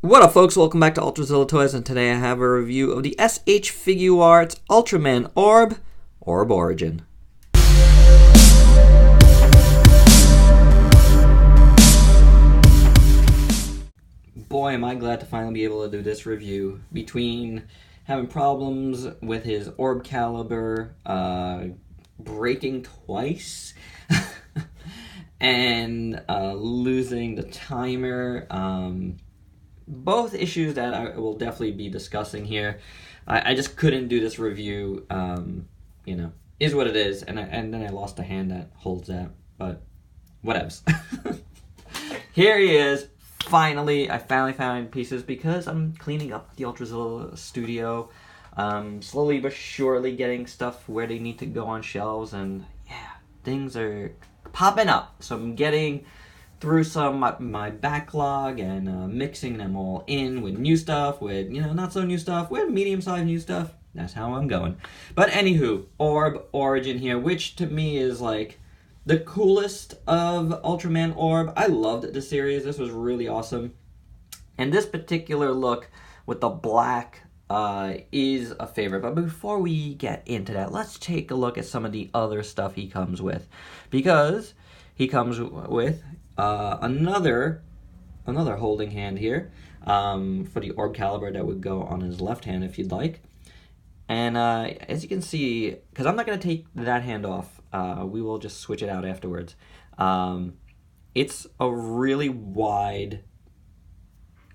What up, folks? Welcome back to ULTRAZILLA Toys, and today I have a review of the SH Figuarts Ultraman Orb Orb Origin. Boy, am I glad to finally be able to do this review. Between having problems with his orb caliber, breaking twice, and losing the timer, both issues that I will definitely be discussing here. I just couldn't do this review, is what it is, and then I lost a hand that holds that, but whatevs. Here he is. Finally, I finally found pieces because I'm cleaning up the ULTRAZILLA studio. Slowly but surely getting stuff where they need to go on shelves, and yeah, things are popping up. So I'm getting through some my backlog and mixing them all in with new stuff, with not so new stuff, with medium-sized new stuff. That's how I'm going. But anywho, Orb Origin here, which to me is like the coolest of Ultraman Orb. I loved the series. This was really awesome. And this particular look with the black is a favorite. But before we get into that, let's take a look at some of the other stuff he comes with. Because he comes with another holding hand here for the orb caliber that would go on his left hand if you'd like. And as you can see, because I'm not going to take that hand off, we will just switch it out afterwards. It's a really wide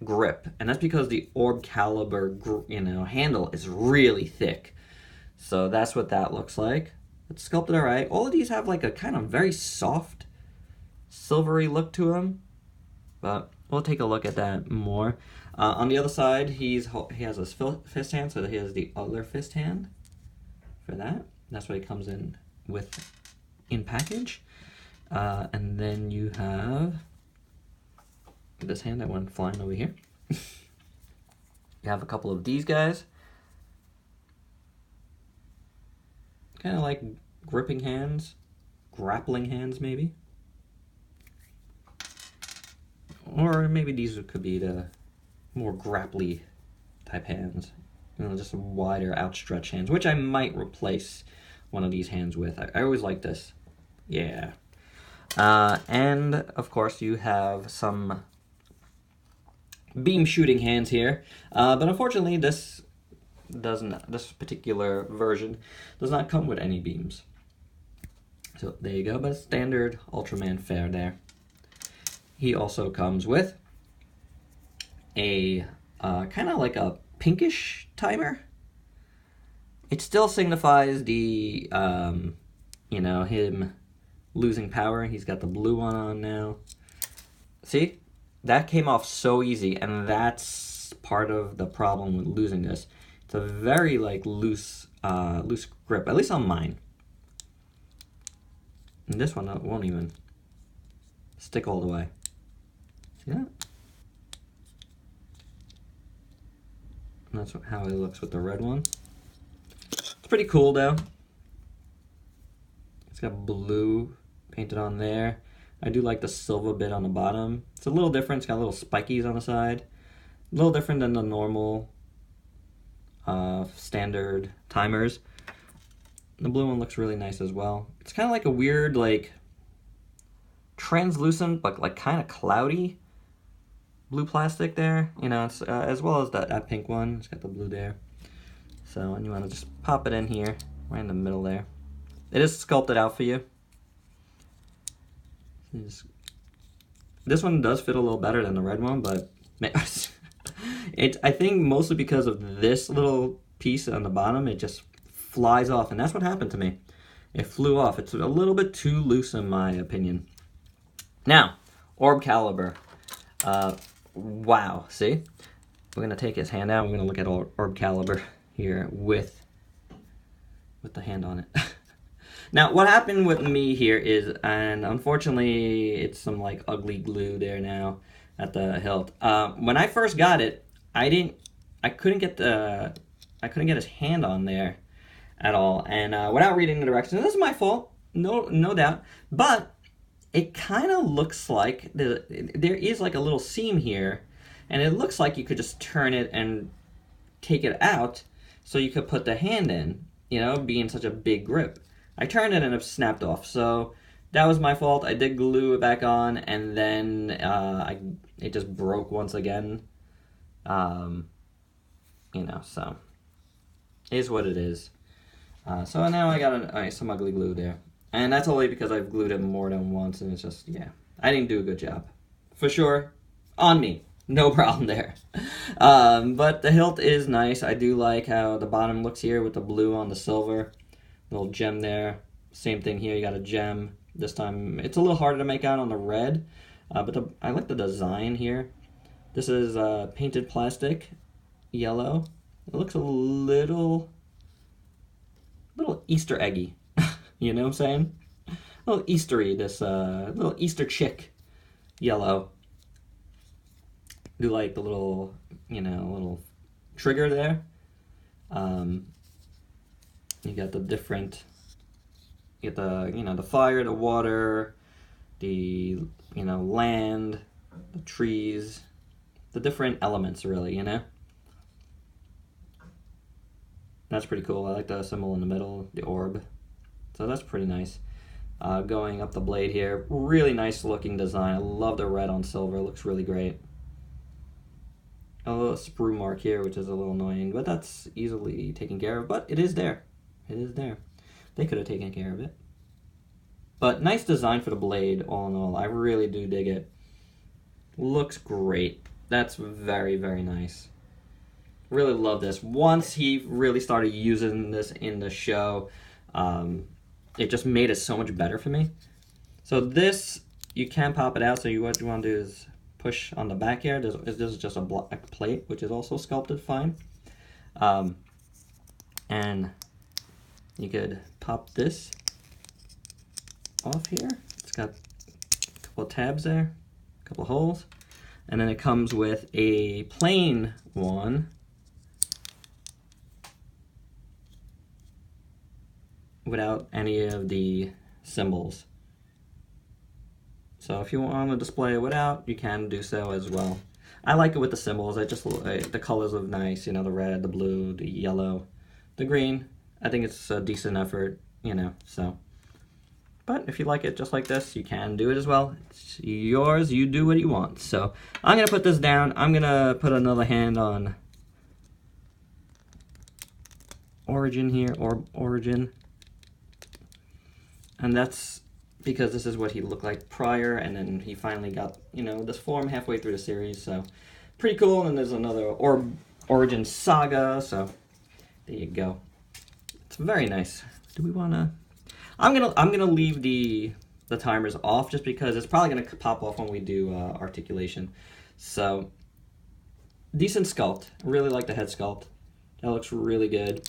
grip, and that's because the orb caliber handle is really thick. So that's what that looks like. It's sculpted alright. All of these have like a kind of very soft silvery look to them, but we'll take a look at that more. On the other side, he has his fist hand, so he has the other fist hand for that. That's what it comes in with in package. And then you have this hand that went flying over here. You have a couple of these guys. Kind of like gripping hands, grappling hands maybe. Or maybe these could be the more grapply type hands. Just wider outstretched hands, which I might replace one of these hands with. I always like this. Yeah. And of course you have some beam shooting hands here. But unfortunately this particular version does not come with any beams. So there you go, but standard Ultraman fare there. He also comes with a kind of like a pinkish timer. It still signifies the, him losing power. He's got the blue one on now. See? That came off so easy, and that's part of the problem with losing this. It's a very, loose grip, at least on mine. And this one won't even stick all the way. See that? And that's how it looks with the red one. It's pretty cool though. It's got blue painted on there. I do like the silver bit on the bottom. It's a little different. It's got little spikies on the side. A little different than the normal standard timers. The blue one looks really nice as well. It's kind of like a weird, translucent, but kind of cloudy blue plastic there. It's as well as that pink one. It's got the blue there. So, and you want to just pop it in here, right in the middle there. It is sculpted out for you. This one does fit a little better than the red one, but I think mostly because of this little piece on the bottom, it just flies off, and that's what happened to me. It flew off. It's a little bit too loose in my opinion. Now, orb caliber. Wow, see? We're going to take his hand out. We're going to look at orb caliber here with the hand on it. Now, what happened with me here is, and unfortunately, it's some ugly glue there now at the hilt. When I first got it, I couldn't get his hand on there at all, and without reading the directions, this is my fault, no doubt. But it kind of looks like there is a little seam here and it looks like you could just turn it and take it out so you could put the hand in, you know, being such a big grip. I turned it and it snapped off, so that was my fault. I did glue it back on, and then it just broke once again. You know, so it is what it is. So now I got some ugly glue there. And that's only because I've glued it more than once, and it's just, yeah, I didn't do a good job. For sure, on me. No problem there. But the hilt is nice. I do like how the bottom looks here with the blue on the silver. Little gem there. Same thing here, you got a gem. This time, it's a little harder to make out on the red, but I like the design here. This is painted plastic, yellow. It looks a little Easter eggy. You know what I'm saying? A little Eastery, this little Easter chick yellow. Do like the little, you know, little trigger there. You got the different, you get the, you know, the fire, the water, the, you know, land, the trees, the different elements really, you know? That's pretty cool. I like the symbol in the middle, the orb. So that's pretty nice. Going up the blade here, really nice looking design. I love the red on silver, it looks really great. A little sprue mark here, which is a little annoying, but that's easily taken care of. But it is there. It is there. They could have taken care of it. But nice design for the blade, all in all. I really do dig it. Looks great. That's very, very nice. Really love this. Once he really started using this in the show, it just made it so much better for me. So this, you can pop it out. So what you want to do is push on the back here. This is just a black plate, which is also sculpted fine. And you could pop this off here. It's got a couple of tabs there, a couple of holes. And then it comes with a plain one without any of the symbols. So if you want to display it without, you can do so as well. I like it with the symbols. The colors look nice, you know, the red, the blue, the yellow, the green. I think it's a decent effort, you know, so. But if you like it just like this, you can do it as well. It's yours, you do what you want. So I'm gonna put this down. I'm gonna put another hand on Origin here, or Origin. And that's because this is what he looked like prior, and then he finally got, you know, this form halfway through the series, so pretty cool. And then there's another Origin Saga, so there you go. It's very nice. Do we wanna? I'm gonna leave the timers off just because it's probably gonna pop off when we do articulation. So decent sculpt. I really like the head sculpt. That looks really good.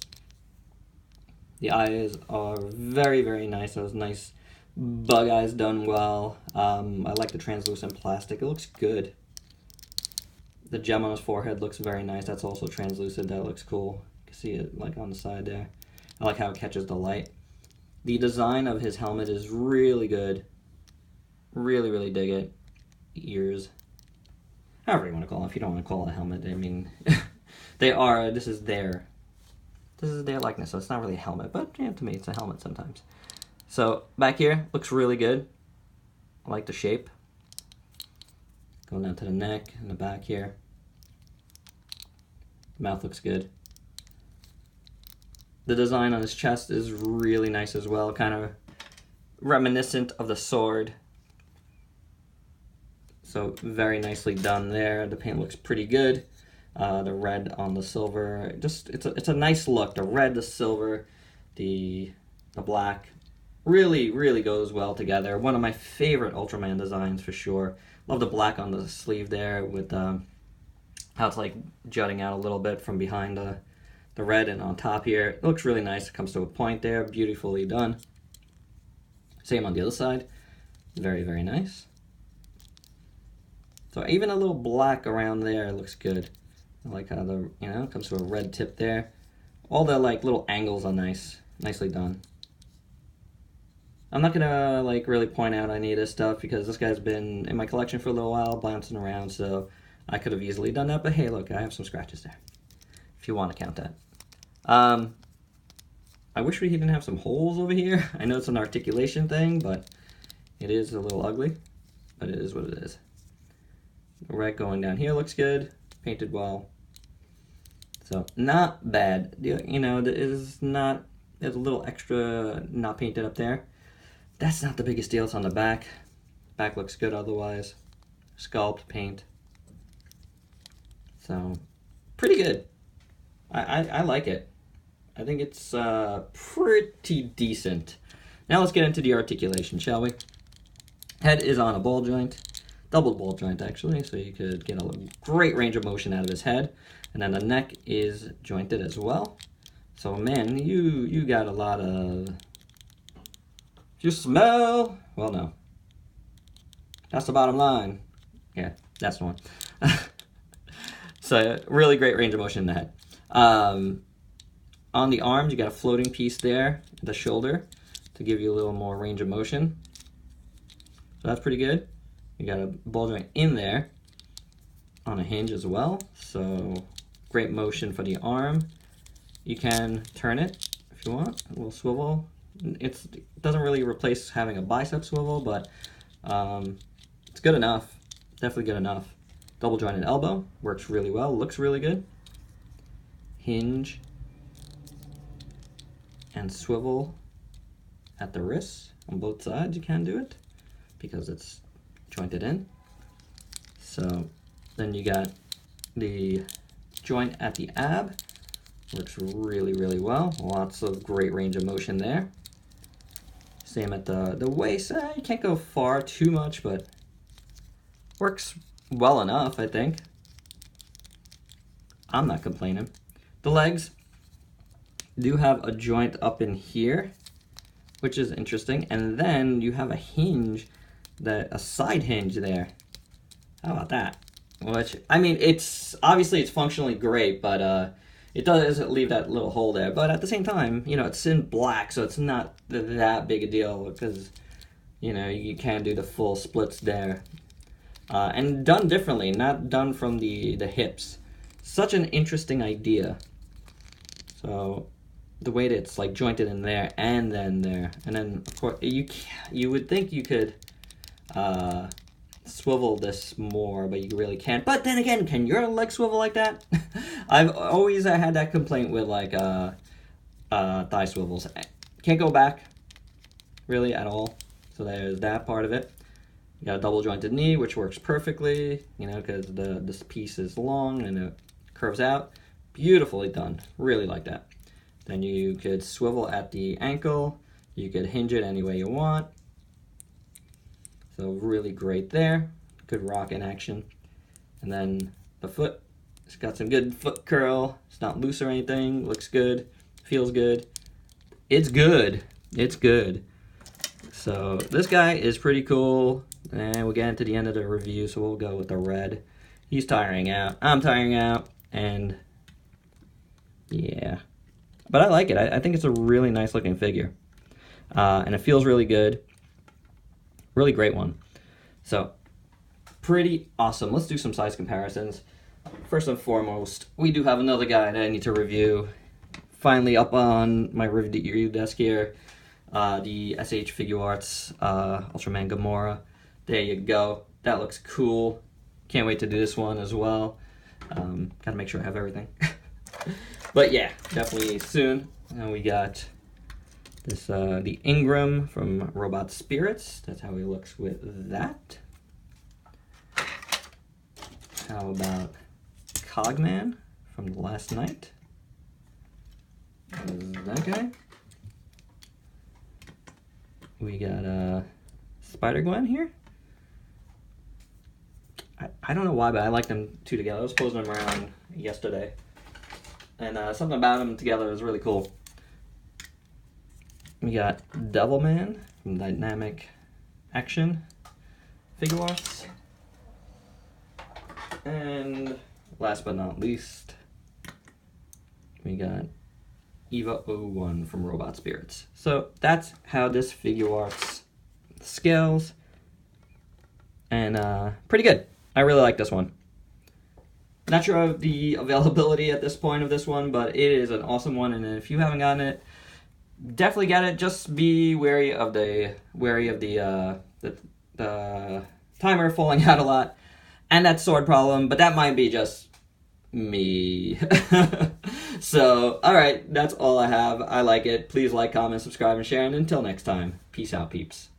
The eyes are very, very nice. Those nice bug eyes done well. I like the translucent plastic. It looks good. The gem on his forehead looks very nice. That's also translucent. That looks cool. You can see it like on the side there. I like how it catches the light. The design of his helmet is really good. Really, really dig it. Ears. However you want to call it. If you don't want to call it a helmet, I mean, this is their likeness, so it's not really a helmet, but yeah, to me it's a helmet sometimes. So back here, looks really good. I like the shape. Going down to the neck and the back here. The mouth looks good. The design on his chest is really nice as well, kind of reminiscent of the sword. So very nicely done there. The paint looks pretty good. The red on the silver, just it's a nice look. The red, the silver, the black, really, really goes well together. One of my favorite Ultraman designs for sure. Love the black on the sleeve there with how it's like jutting out a little bit from behind the red, and on top here. It looks really nice. It comes to a point there, beautifully done. Same on the other side. Very, very nice. So even a little black around there looks good. I like how the, you know, comes to a red tip there. All the like little angles are nice, nicely done. I'm not gonna like really point out any of this stuff because this guy's been in my collection for a little while, bouncing around, so I could have easily done that, but hey, look, I have some scratches there, if you want to count that. I wish we didn't have some holes over here. I know it's an articulation thing, but it is a little ugly, but it is what it is. The red going down here looks good, painted well. So not bad. You know, there's a little extra not painted up there. That's not the biggest deal. It's on the back. Back looks good otherwise. Sculpt, paint. So pretty good. I like it. I think it's pretty decent. Now let's get into the articulation, shall we? Head is on a ball joint. Double ball joint, actually, so you could get a great range of motion out of his head. And then the neck is jointed as well. So, man, you got a lot of... You smell... Well, no. That's the bottom line. Yeah, that's the one. So, really great range of motion in the head. On the arms, you got a floating piece there, the shoulder, to give you a little more range of motion. So that's pretty good. You got a ball joint in there on a hinge as well. So great motion for the arm. You can turn it if you want, a little swivel. It doesn't really replace having a bicep swivel, but it's good enough. Definitely good enough. Double jointed elbow, works really well, looks really good. Hinge and swivel at the wrists on both sides. You can do it because it's jointed in. So then you got the joint at the ab, works really, really well. Lots of great range of motion there. Same at the waist. You can't go far too much, but works well enough, I think. I'm not complaining. The legs do have a joint up in here, which is interesting, and then you have a hinge, a side hinge there. How about that? Which, I mean, it's functionally great, but it does leave that little hole there. But at the same time, you know, it's in black, so it's not that big a deal because, you know, you can do the full splits there. And done differently, not done from the hips. Such an interesting idea. So the way that it's like jointed in there and then there, and then of course you would think you could swivel this more, but you really can't. But then again, can your leg swivel like that? I've always had that complaint with like thigh swivels. Can't go back really at all. So there's that part of it. You got a double jointed knee, which works perfectly, you know, because this piece is long and it curves out. Beautifully done. Really like that. Then you could swivel at the ankle. You could hinge it any way you want. So really great there. Good rock in action. And then the foot. It's got some good foot curl. It's not loose or anything. Looks good. Feels good. It's good. It's good. So this guy is pretty cool. And we'll get into the end of the review, so we'll go with the red. He's tiring out. I'm tiring out. And yeah. But I like it. I think it's a really nice looking figure. And it feels really good. Really great one. So, pretty awesome. Let's do some size comparisons. First and foremost, we do have another guy that I need to review. Finally up on my review desk here. The SH Figuarts Ultraman Gamora. There you go. That looks cool. Can't wait to do this one as well. Gotta make sure I have everything. But yeah, definitely soon. And we got this the Ingram from Robot Spirits. That's how he looks with that. How about Cogman from the Last Night? That guy. We got Spider-Gwen here. I don't know why, but I like them two together. I was posing them around yesterday. And something about them together is really cool. We got Devilman from Dynamic Action Figuarts. And last but not least, we got Eva 01 from Robot Spirits. So that's how this Figuarts scales. And pretty good. I really like this one. Not sure of the availability at this point of this one, but it is an awesome one, and if you haven't gotten it, definitely get it. Just be wary of the timer falling out a lot, and that sword problem, but that might be just me. So, alright, that's all I have. I like it. Please like, comment, subscribe, and share, and until next time, peace out, peeps.